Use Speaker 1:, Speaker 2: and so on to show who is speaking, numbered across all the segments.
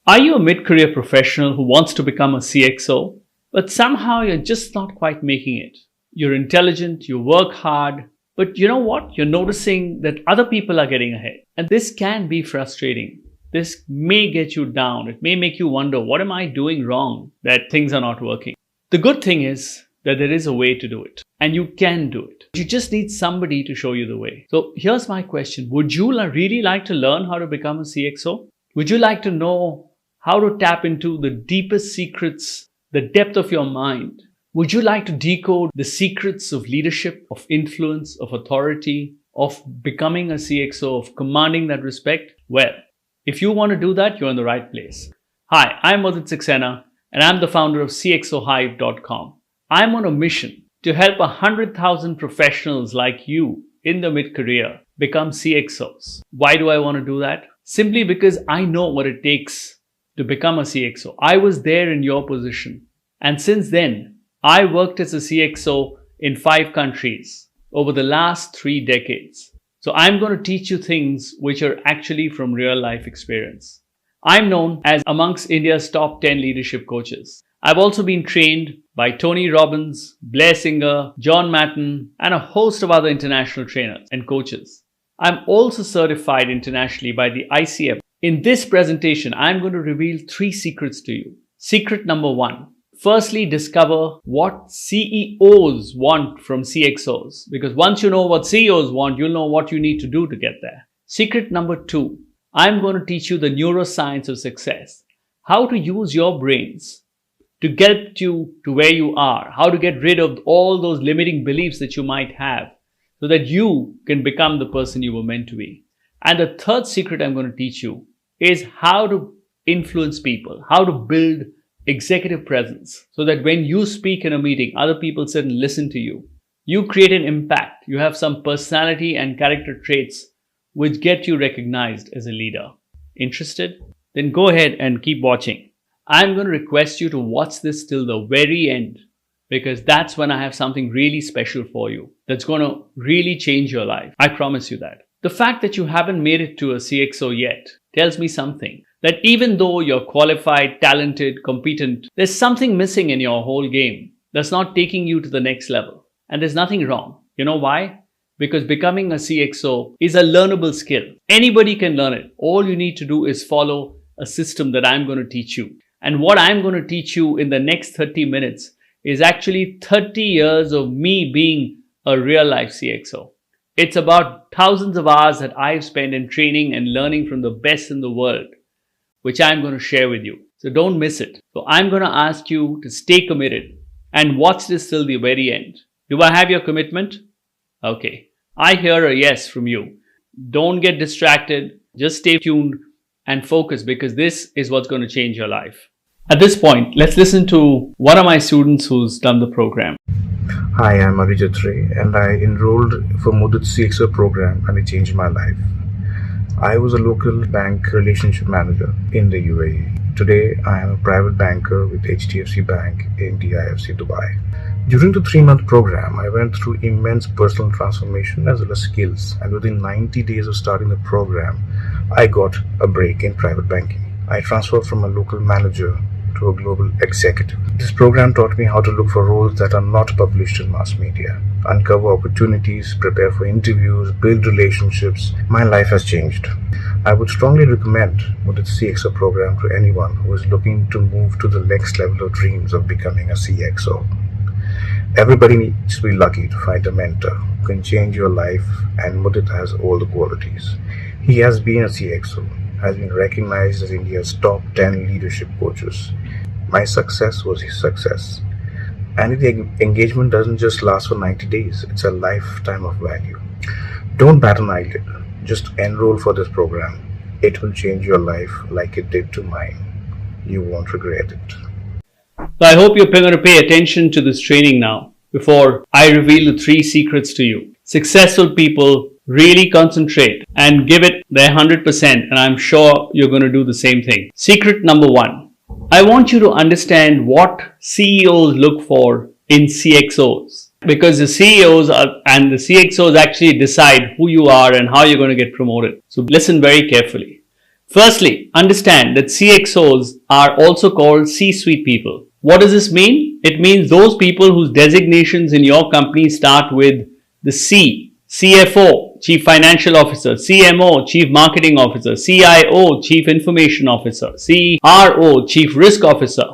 Speaker 1: Are you a mid-career professional who wants to become a CXO, but somehow you're just not quite making it? You're intelligent, you work hard, but you know what? You're noticing that other people are getting ahead. And this can be frustrating. This may get you down. It may make you wonder, what am I doing wrong that things are not working? The good thing is that there is a way to do it, and you can do it. You just need somebody to show you the way. So here's my question. Would you really like to learn how to become a CXO? Would you like to know how to tap into the deepest secrets, the depth of your mind? Would you like to decode the secrets of leadership, of influence, of authority, of becoming a CXO, of commanding that respect? Well, if you want to do that, you're in the right place. Hi, I'm Mudit Saxena, and I'm the founder of CXOhive.com. I'm on a mission to help 100,000 professionals like you in the mid-career become CXOs. Why do I want to do that? Simply because I know what it takes to become a CXO. I was there in your position. And since then, I worked as a CXO in 5 countries over the last 3 decades. So I'm going to teach you things which are actually from real life experience. I'm known as amongst India's top 10 leadership coaches. I've also been trained by Tony Robbins, Blair Singer, John Matten, and a host of other international trainers and coaches. I'm also certified internationally by the ICF. In this presentation, I'm going to reveal 3 secrets to you. Secret number 1. Firstly, discover what CEOs want from CXOs. Because once you know what CEOs want, you'll know what you need to do to get there. Secret number 2. I'm going to teach you the neuroscience of success. How to use your brains to get you to where you are. How to get rid of all those limiting beliefs that you might have so that you can become the person you were meant to be. And the third secret I'm going to teach you is how to influence people, how to build executive presence so that when you speak in a meeting, other people sit and listen to you. You create an impact. You have some personality and character traits which get you recognized as a leader. Interested? Then go ahead and keep watching. I'm going to request you to watch this till the very end because that's when I have something really special for you that's going to really change your life. I promise you that. The fact that you haven't made it to a CXO yet tells me something. That even though you're qualified, talented, competent, there's something missing in your whole game that's not taking you to the next level. And there's nothing wrong. You know why? Because becoming a CXO is a learnable skill. Anybody can learn it. All you need to do is follow a system that I'm going to teach you. And what I'm going to teach you in the next 30 minutes is actually 30 years of me being a real life CXO. It's about thousands of hours that I've spent in training and learning from the best in the world, which I'm going to share with you. So don't miss it. So I'm going to ask you to stay committed and watch this till the very end. Do I have your commitment? Okay. I hear a yes from you. Don't get distracted. Just stay tuned and focus because this is what's going to change your life. At this point, let's listen to one of my students who's done the program.
Speaker 2: Hi, I'm Mudit Saxena and I enrolled for Mudit CXO program and it changed my life. I was a local bank relationship manager in the UAE. Today, I am a private banker with HDFC Bank in DIFC Dubai. During the 3-month program, I went through immense personal transformation as well as skills, and within 90 days of starting the program, I got a break in private banking. I transferred from a local manager to a global executive. This program taught me how to look for roles that are not published in mass media, uncover opportunities, prepare for interviews, build relationships. My life has changed. I would strongly recommend Mudit CXO program to anyone who is looking to move to the next level of dreams of becoming a CXO. Everybody needs to be lucky to find a mentor who can change your life, and Mudit has all the qualities. He has been a CXO, has been recognized as India's top 10 leadership coaches. My success was his success. And the engagement doesn't just last for 90 days, it's a lifetime of value. Don't bat an eyelid, just enroll for this program. It will change your life like it did to mine. You won't regret it.
Speaker 1: So I hope you're going to pay attention to this training now before I reveal the 3 secrets to you. Successful people really concentrate and give it their 100%, and I'm sure you're going to do the same thing. Secret number 1. I want you to understand what CEOs look for in CXOs, because the CEOs and the CXOs actually decide who you are and how you're going to get promoted. So listen very carefully. Firstly, understand that CXOs are also called C-suite people. What does this mean? It means those people whose designations in your company start with the C. CFO, Chief Financial Officer, CMO, Chief Marketing Officer, CIO, Chief Information Officer, CRO, Chief Risk Officer,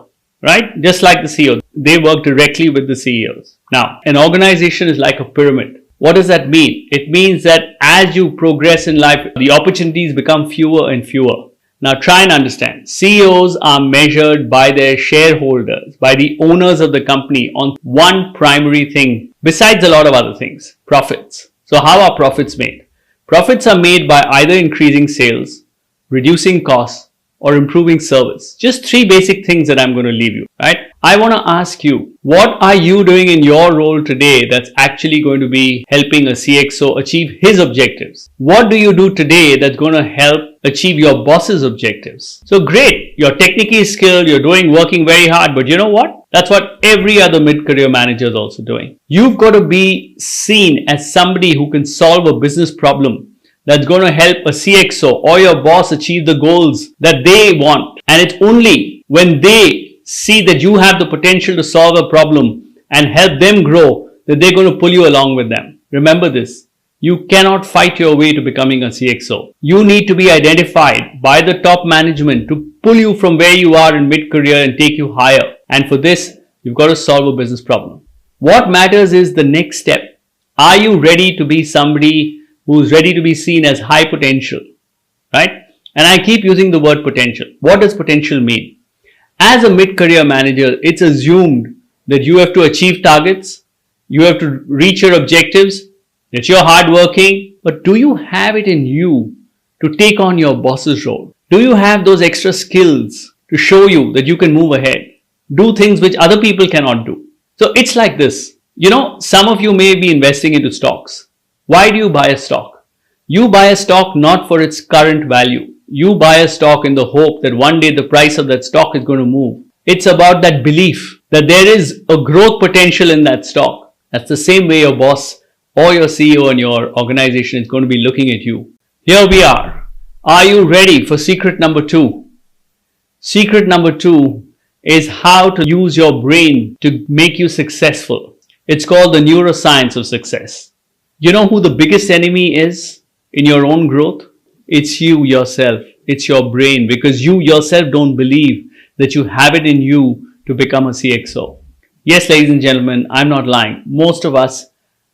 Speaker 1: right? Just like the CEO. They work directly with the CEOs. Now, an organization is like a pyramid. What does that mean? It means that as you progress in life, the opportunities become fewer and fewer. Now try and understand. CEOs are measured by their shareholders, by the owners of the company on one primary thing, besides a lot of other things, profits. So how are profits made? Profits are made by either increasing sales, reducing costs, or improving service. Just three basic things that I'm going to leave you, right? I want to ask you, what are you doing in your role today that's actually going to be helping a CXO achieve his objectives? What do you do today that's going to help achieve your boss's objectives? So great, you're technically skilled, you're working very hard, but you know what? That's what every other mid-career manager is also doing. You've got to be seen as somebody who can solve a business problem that's going to help a CXO or your boss achieve the goals that they want. And it's only when they see that you have the potential to solve a problem and help them grow that they're going to pull you along with them. Remember this. You cannot fight your way to becoming a CXO. You need to be identified by the top management to pull you from where you are in mid-career and take you higher. And for this, you've got to solve a business problem. What matters is the next step. Are you ready to be somebody who's ready to be seen as high potential, right? And I keep using the word potential. What does potential mean? As a mid-career manager, it's assumed that you have to achieve targets, you have to reach your objectives, that you're hardworking, but do you have it in you to take on your boss's role? Do you have those extra skills to show you that you can move ahead? Do things which other people cannot do. So it's like this. Some of you may be investing into stocks. Why do you buy a stock? You buy a stock not for its current value. You buy a stock in the hope that one day the price of that stock is going to move. It's about that belief that there is a growth potential in that stock. That's the same way your boss or your CEO and your organization is going to be looking at you. Here we are. Are you ready for secret number 2? Secret number 2 is how to use your brain to make you successful. It's called the neuroscience of success. You know who the biggest enemy is in your own growth? It's you yourself. It's your brain, because you yourself don't believe that you have it in you to become a CXO. Yes, ladies and gentlemen, I'm not lying. Most of us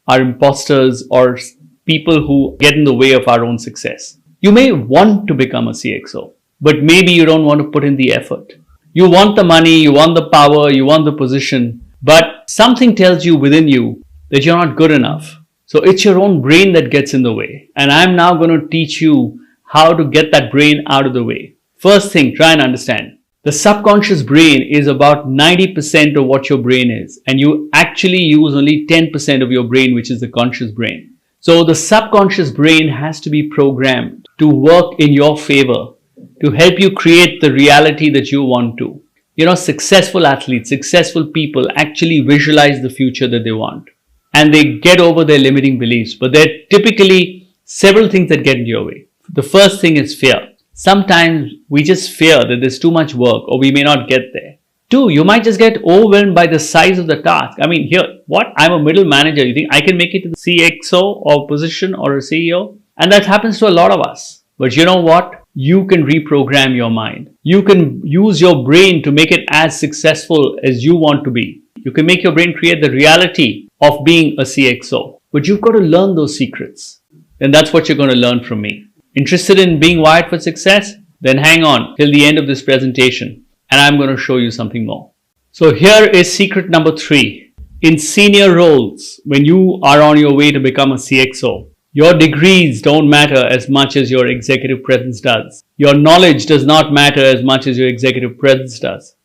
Speaker 1: are imposters or people who get in the way of our own success. You may want to become a CXO, but maybe you don't want to put in the effort. You want the money, you want the power, you want the position, but something tells you within you that you're not good enough. So it's your own brain that gets in the way. And I'm now going to teach you how to get that brain out of the way. First thing, try and understand. The subconscious brain is about 90% of what your brain is. And you actually use only 10% of your brain, which is the conscious brain. So the subconscious brain has to be programmed to work in your favor, to help you create the reality that you want to. Successful athletes, successful people actually visualize the future that they want. And they get over their limiting beliefs. But there are typically several things that get in your way. The first thing is fear. Sometimes we just fear that there's too much work or we may not get there. 2, you might just get overwhelmed by the size of the task. I'm a middle manager. You think I can make it to the CXO or position or a CEO? And that happens to a lot of us. But you know what? You can reprogram your mind. You can use your brain to make it as successful as you want to be. You can make your brain create the reality of being a CXO. But you've got to learn those secrets. And that's what you're going to learn from me. Interested in being wired for success? Then hang on till the end of this presentation and I'm going to show you something more. So here is secret number 3. In senior roles, when you are on your way to become a CXO, your degrees don't matter as much as your executive presence does. Your knowledge does not matter as much as your executive presence does.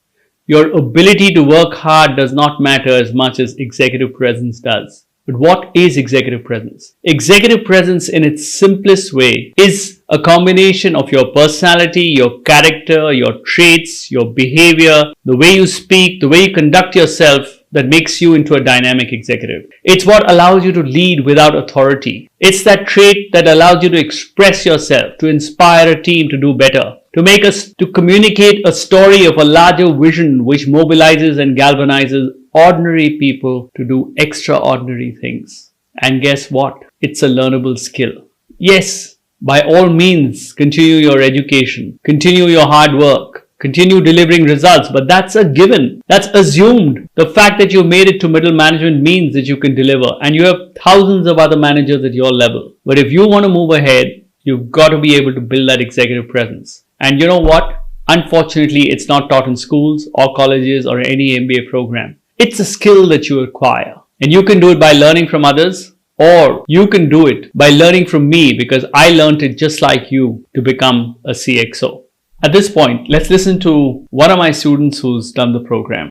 Speaker 1: Your ability to work hard does not matter as much as executive presence does. But what is executive presence? Executive presence in its simplest way is a combination of your personality, your character, your traits, your behavior, the way you speak, the way you conduct yourself that makes you into a dynamic executive. It's what allows you to lead without authority. It's that trait that allows you to express yourself, to inspire a team to do better, to communicate a story of a larger vision which mobilizes and galvanizes ordinary people to do extraordinary things. And guess what? It's a learnable skill. Yes, by all means, continue your education, continue your hard work, continue delivering results, but that's a given. That's assumed. The fact that you made it to middle management means that you can deliver, and you have thousands of other managers at your level. But if you want to move ahead, you've got to be able to build that executive presence. And you know what? Unfortunately, it's not taught in schools or colleges or any MBA program. It's a skill that you acquire. And you can do it by learning from others, or you can do it by learning from me, because I learned it just like you to become a CXO. At this point, let's listen to one of my students who's done the program.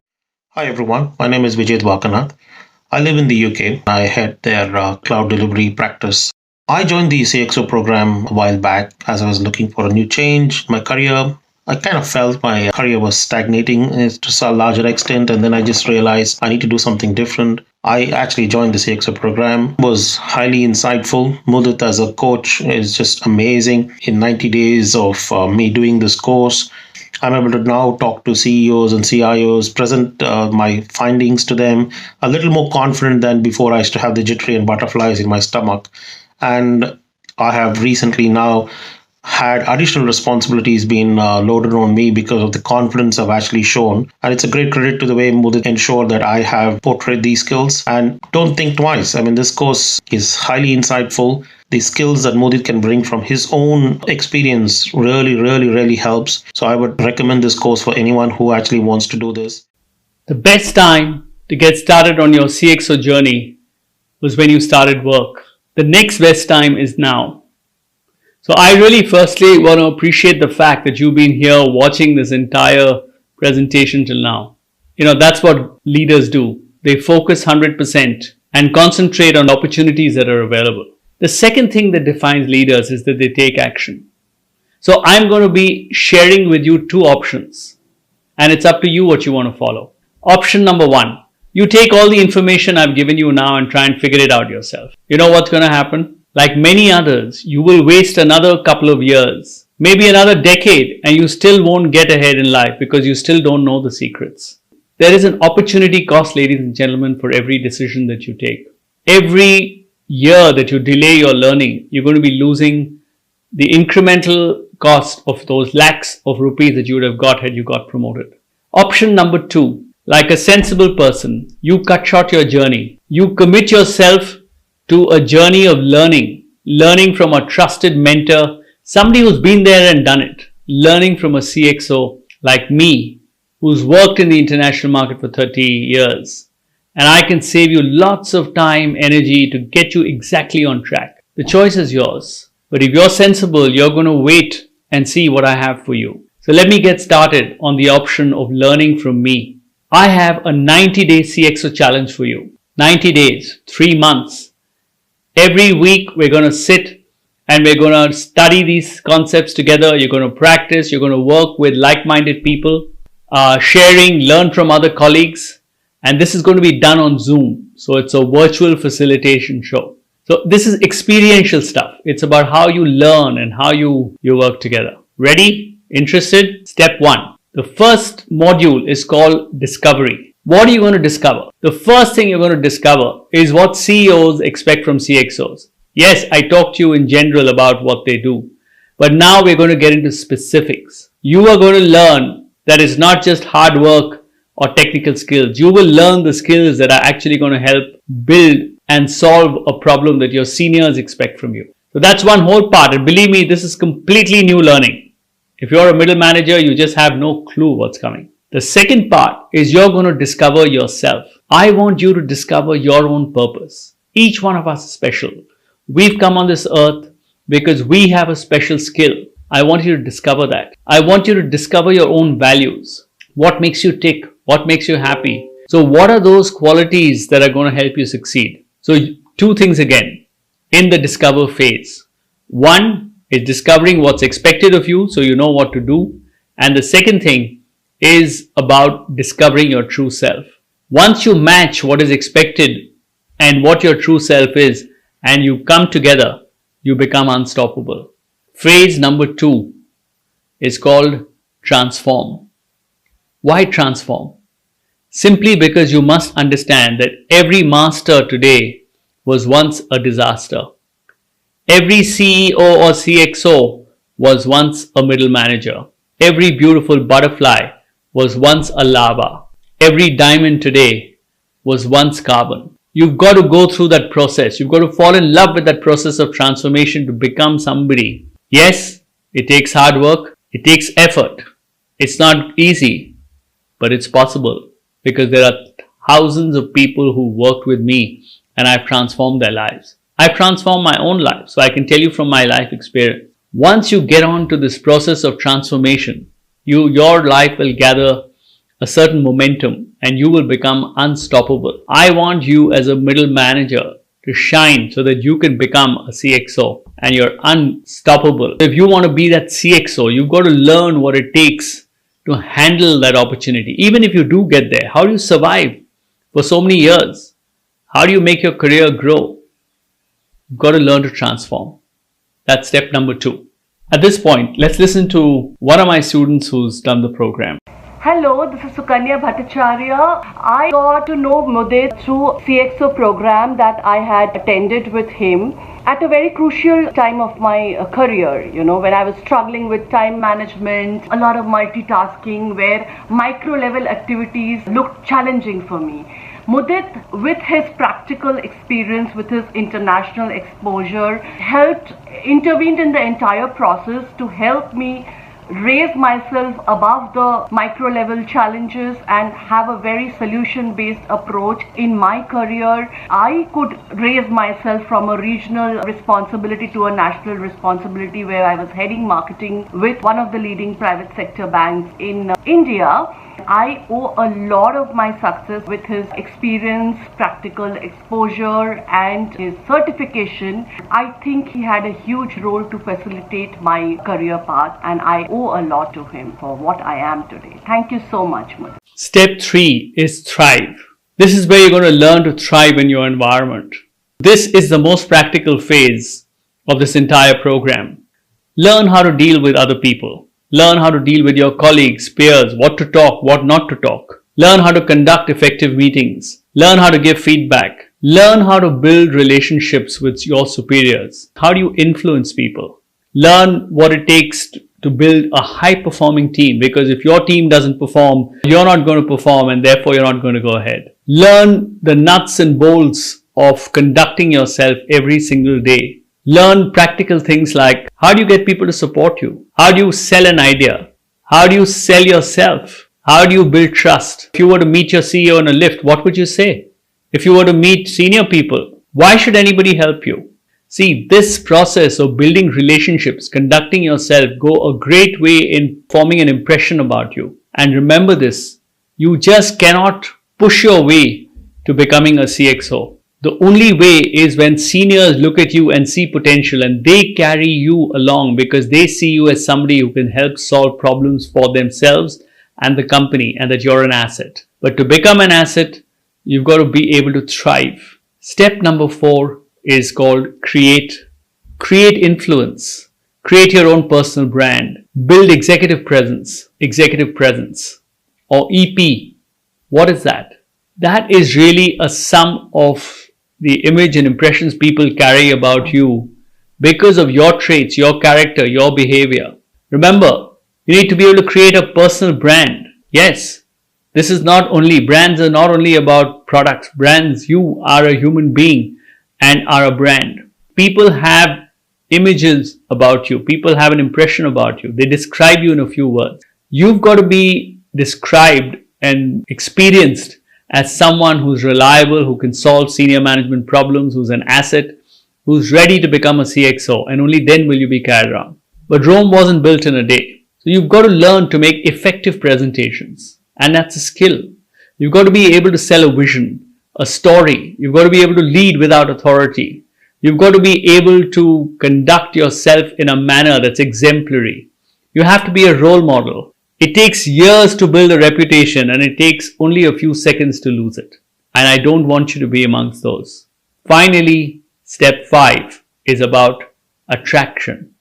Speaker 3: Hi everyone, my name is Mudit Saxena. I live in the UK. I head their cloud delivery practice. I joined the CXO program a while back as I was looking for a new change in my career. I kind of felt my career was stagnating to a larger extent, and then I just realized I need to do something different. I actually joined the CXO program. It was highly insightful. Mudit as a coach is just amazing. In 90 days of me doing this course, I'm able to now talk to CEOs and CIOs, present my findings to them, a little more confident than before. I used to have the jittery and butterflies in my stomach. And I have recently now had additional responsibilities being loaded on me because of the confidence I've actually shown. And it's a great credit to the way Mudit ensured that I have portrayed these skills. And don't think twice. I mean, this course is highly insightful. The skills that Mudit can bring from his own experience really helps. So I would recommend this course for anyone who actually wants to do this.
Speaker 1: The best time to get started on your CXO journey was when you started work. The next best time is now. So I really firstly want to appreciate the fact that you've been here watching this entire presentation till now. That's what leaders do. They focus 100% and concentrate on opportunities that are available. The second thing that defines leaders is that they take action. So I'm going to be sharing with you two options, and it's up to you what you want to follow. Option number one, you take all the information I've given you now and try and figure it out yourself. You know what's going to happen? Like many others, you will waste another couple of years, maybe another decade, and you still won't get ahead in life because you still don't know the secrets. There is an opportunity cost, ladies and gentlemen, for every decision that you take. Every year that you delay your learning, you're going to be losing the incremental cost of those lakhs of rupees that you would have got had you got promoted. Option number two, like a sensible person, you cut short your journey. You commit yourself to a journey of learning from a trusted mentor, somebody who's been there and done it, learning from a CXO like me, who's worked in the international market for 30 years. And I can save you lots of time, energy to get you exactly on track. The choice is yours. But if you're sensible, you're going to wait and see what I have for you. So let me get started on the option of learning from me. I have a 90-day CXO challenge for you. 90 days, 3 months. Every week, we're going to sit and we're going to study these concepts together. You're going to practice. You're going to work with like-minded people, sharing, learn from other colleagues. And this is going to be done on Zoom. So it's a virtual facilitation show. So this is experiential stuff. It's about how you learn and how you work together. Ready? Interested? Step one. The first module is called Discovery. What are you going to discover? The first thing you're going to discover is what CEOs expect from CXOs. Yes, I talked to you in general about what they do, but now we're going to get into specifics. You are going to learn that it's not just hard work or technical skills. You will learn the skills that are actually going to help build and solve a problem that your seniors expect from you. So that's one whole part. And believe me, this is completely new learning. If you're a middle manager, you just have no clue what's coming. The second part is you're going to discover yourself. I want you to discover your own purpose. Each one of us is special. We've come on this earth because we have a special skill. I want you to discover that. I want you to discover your own values. What makes you tick? What makes you happy? So what are those qualities that are going to help you succeed? So two things again in the discover phase. One is discovering what's expected of you so you know what to do. And the second thing is about discovering your true self. Once you match what is expected and what your true self is, and you come together, you become unstoppable. Phase number 2 is called transform. Why transform? Simply because you must understand that every master today was once a disaster. Every CEO or CXO was once a middle manager. Every beautiful butterfly was once a larva. Every diamond today was once carbon. You've got to go through that process. You've got to fall in love with that process of transformation to become somebody. Yes, it takes hard work. It takes effort. It's not easy, but it's possible because there are thousands of people who worked with me and I've transformed their lives. I've transformed my own life, so I can tell you from my life experience. Once you get on to this process of transformation, your life will gather a certain momentum and you will become unstoppable. I want you as a middle manager to shine so that you can become a CXO and you're unstoppable. If you want to be that CXO, you've got to learn what it takes to handle that opportunity. Even if you do get there, how do you survive for so many years? How do you make your career grow? You've got to learn to transform. That's step number 2. At this point, let's listen to one of my students who's done the program.
Speaker 4: Hello, this is Sukanya Bhattacharya. I got to know Mudit through CXO program that I had attended with him at a very crucial time of my career, when I was struggling with time management, a lot of multitasking, where micro level activities looked challenging for me. Mudit, with his practical experience, with his international exposure, intervened in the entire process to help me raise myself above the micro level challenges and have a very solution based approach in my career. I could raise myself from a regional responsibility to a national responsibility where I was heading marketing with one of the leading private sector banks in India. I owe a lot of my success with his experience, practical exposure and his certification. I think he had a huge role to facilitate my career path and I owe a lot to him for what I am today. Thank you so much, Mudit.
Speaker 1: Step 3 is thrive. This is where you're going to learn to thrive in your environment. This is the most practical phase of this entire program. Learn how to deal with other people. Learn how to deal with your colleagues, peers, what to talk, what not to talk. Learn how to conduct effective meetings. Learn how to give feedback. Learn how to build relationships with your superiors. How do you influence people? Learn what it takes to build a high-performing team, because if your team doesn't perform, you're not going to perform and therefore you're not going to go ahead. Learn the nuts and bolts of conducting yourself every single day. Learn practical things like how do you get people to support you? How do you sell an idea? How do you sell yourself? How do you build trust? If you were to meet your CEO in a lift, what would you say? If you were to meet senior people, why should anybody help you? See, this process of building relationships, conducting yourself, go a great way in forming an impression about you. And remember this, you just cannot push your way to becoming a CXO. The only way is when seniors look at you and see potential and they carry you along because they see you as somebody who can help solve problems for themselves and the company and that you're an asset. But to become an asset, you've got to be able to thrive. Step number 4 is called create. Create influence. Create your own personal brand. Build executive presence or EP. What is that? That is really a sum of the image and impressions people carry about you because of your traits, your character, your behavior. Remember, you need to be able to create a personal brand. Yes, brands are not only about products. Brands, you are a human being and are a brand. People have images about you. People have an impression about you. They describe you in a few words. You've got to be described and experienced as someone who's reliable, who can solve senior management problems, who's an asset, who's ready to become a CXO, and only then will you be carried around. But Rome wasn't built in a day. So you've got to learn to make effective presentations, and that's a skill. You've got to be able to sell a vision, a story. You've got to be able to lead without authority. You've got to be able to conduct yourself in a manner that's exemplary. You have to be a role model. It takes years to build a reputation and it takes only a few seconds to lose it. And I don't want you to be amongst those. Finally, step 5 is about attraction.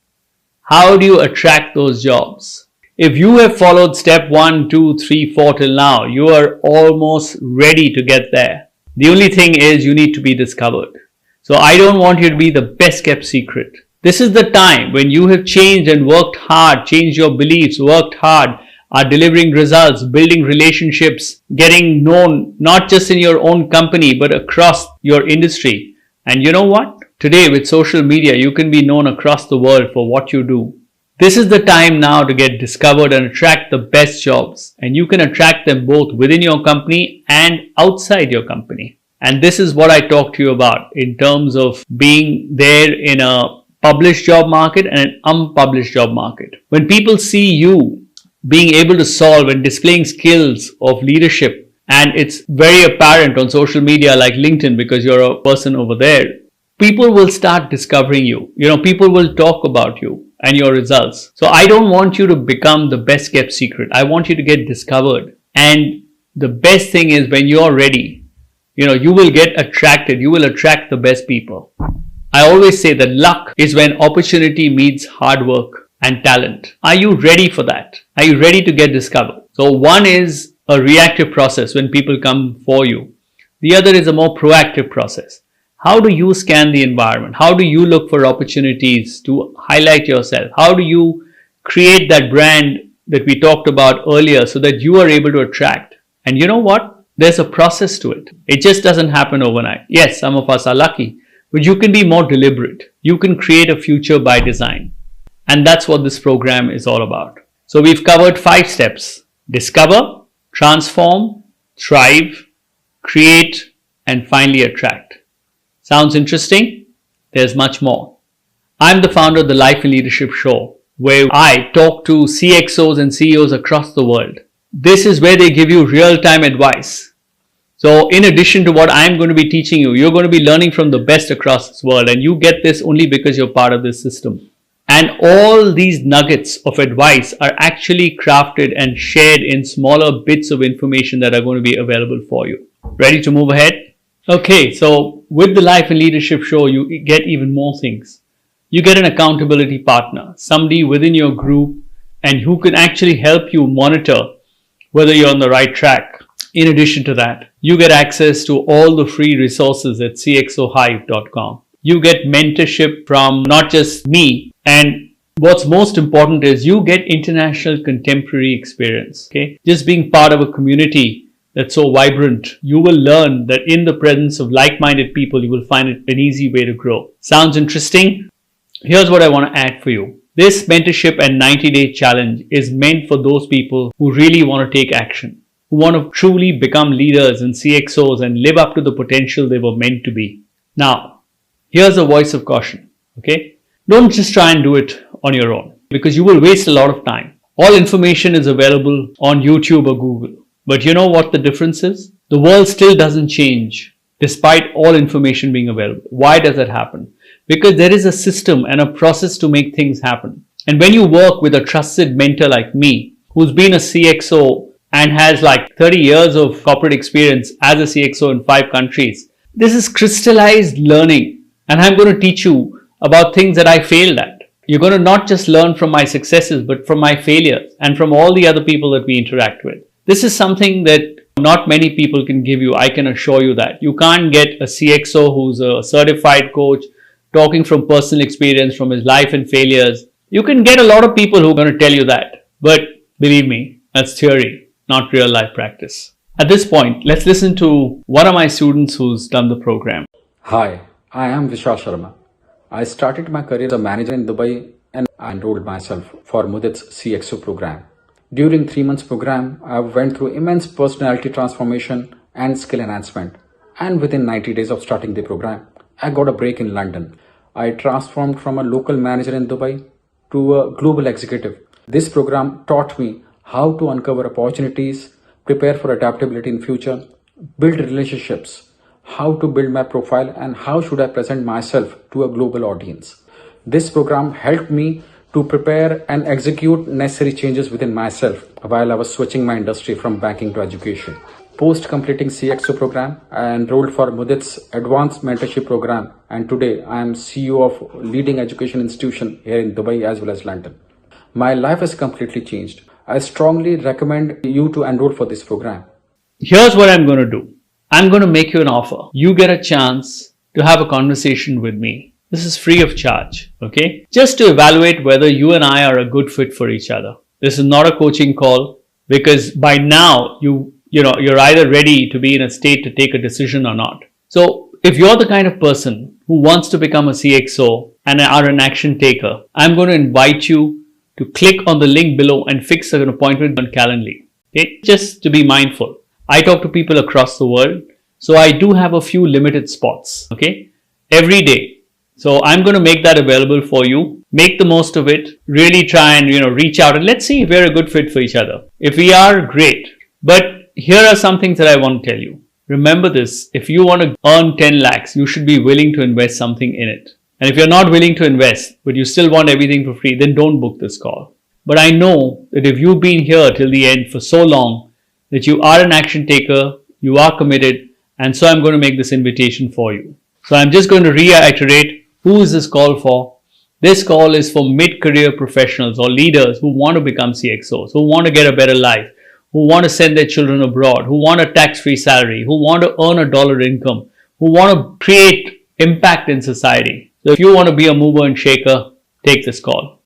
Speaker 1: How do you attract those jobs? If you have followed step 1, 2, 3, 4 till now, you are almost ready to get there. The only thing is you need to be discovered. So I don't want you to be the best kept secret. This is the time when you have changed and worked hard, changed your beliefs, worked hard, are delivering results, building relationships, getting known not just in your own company but across your industry. And you know what? Today with social media, you can be known across the world for what you do. This is the time now to get discovered and attract the best jobs. And you can attract them both within your company and outside your company. And this is what I talked to you about in terms of being there in a published job market and an unpublished job market. When people see you being able to solve and displaying skills of leadership, and it's very apparent on social media like LinkedIn because you're a person over there, people will start discovering you. People will talk about you and your results. So I don't want you to become the best kept secret. I want you to get discovered. And the best thing is when you're ready, you will get attracted. You will attract the best people. I always say that luck is when opportunity meets hard work and talent. Are you ready for that? Are you ready to get discovered? So one is a reactive process when people come for you. The other is a more proactive process. How do you scan the environment? How do you look for opportunities to highlight yourself? How do you create that brand that we talked about earlier so that you are able to attract? And you know what? There's a process to it. It just doesn't happen overnight. Yes, some of us are lucky, but you can be more deliberate. You can create a future by design. And that's what this program is all about. So we've covered 5 steps: discover, transform, thrive, create, and finally attract. Sounds interesting? There's much more. I'm the founder of the Life and Leadership Show, where I talk to CXOs and CEOs across the world. This is where they give you real-time advice. So in addition to what I'm going to be teaching you, you're going to be learning from the best across this world, and you get this only because you're part of this system. And all these nuggets of advice are actually crafted and shared in smaller bits of information that are going to be available for you. Ready to move ahead? Okay, so with the Life and Leadership Show, you get even more things. You get an accountability partner, somebody within your group and who can actually help you monitor whether you're on the right track. In addition to that, you get access to all the free resources at cxohive.com. You get mentorship from not just me, and what's most important is you get international contemporary experience. Okay, just being part of a community that's so vibrant, you will learn that in the presence of like-minded people, you will find it an easy way to grow. Sounds interesting? Here's what I want to add for you. This mentorship and 90-day challenge is meant for those people who really want to take action, who want to truly become leaders and CXOs and live up to the potential they were meant to be. Now, here's a voice of caution, okay? Don't just try and do it on your own because you will waste a lot of time. All information is available on YouTube or Google. But you know what the difference is? The world still doesn't change despite all information being available. Why does that happen? Because there is a system and a process to make things happen. And when you work with a trusted mentor like me, who's been a CXO and has like 30 years of corporate experience as a CXO in 5 countries, this is crystallized learning. And I'm going to teach you about things that I failed at. You're going to not just learn from my successes, but from my failures and from all the other people that we interact with. This is something that not many people can give you. I can assure you that. You can't get a CXO who's a certified coach talking from personal experience, from his life and failures. You can get a lot of people who are going to tell you that. But believe me, that's theory, not real life practice. At this point, let's listen to one of my students who's done the program.
Speaker 5: Hi, I am Vishal Sharma. I started my career as a manager in Dubai and I enrolled myself for Mudit's CXO program. During 3 months program, I went through immense personality transformation and skill enhancement. And within 90 days of starting the program, I got a break in London. I transformed from a local manager in Dubai to a global executive. This program taught me how to uncover opportunities, prepare for adaptability in future, build relationships, how to build my profile, and how should I present myself to a global audience. This program helped me to prepare and execute necessary changes within myself while I was switching my industry from banking to education. Post completing CXO program, I enrolled for Mudit's advanced mentorship program, and today I am CEO of leading education institution here in Dubai as well as London. My life has completely changed. I strongly recommend you to enroll for this program.
Speaker 1: Here's what I'm going to do. I'm going to make you an offer. You get a chance to have a conversation with me. This is free of charge, okay? Just to evaluate whether you and I are a good fit for each other. This is not a coaching call, because by now you're either ready to be in a state to take a decision or not. So if you're the kind of person who wants to become a CXO and are an action taker, I'm going to invite you to click on the link below and fix an appointment on Calendly. Okay? Just to be mindful. I talk to people across the world, so I do have a few limited spots, okay, every day. So I'm going to make that available for you. Make the most of it. Really try and reach out and let's see if we're a good fit for each other. If we are, great. But here are some things that I want to tell you. Remember this: if you want to earn 10 lakhs, you should be willing to invest something in it. And if you're not willing to invest, but you still want everything for free, then don't book this call. But I know that if you've been here till the end for so long, that you are an action taker, you are committed, and so I'm going to make this invitation for you. So I'm just going to reiterate, who is this call for? This call is for mid-career professionals or leaders who want to become CXOs, who want to get a better life, who want to send their children abroad, who want a tax-free salary, who want to earn $1 income, who want to create impact in society. So if you want to be a mover and shaker, take this call.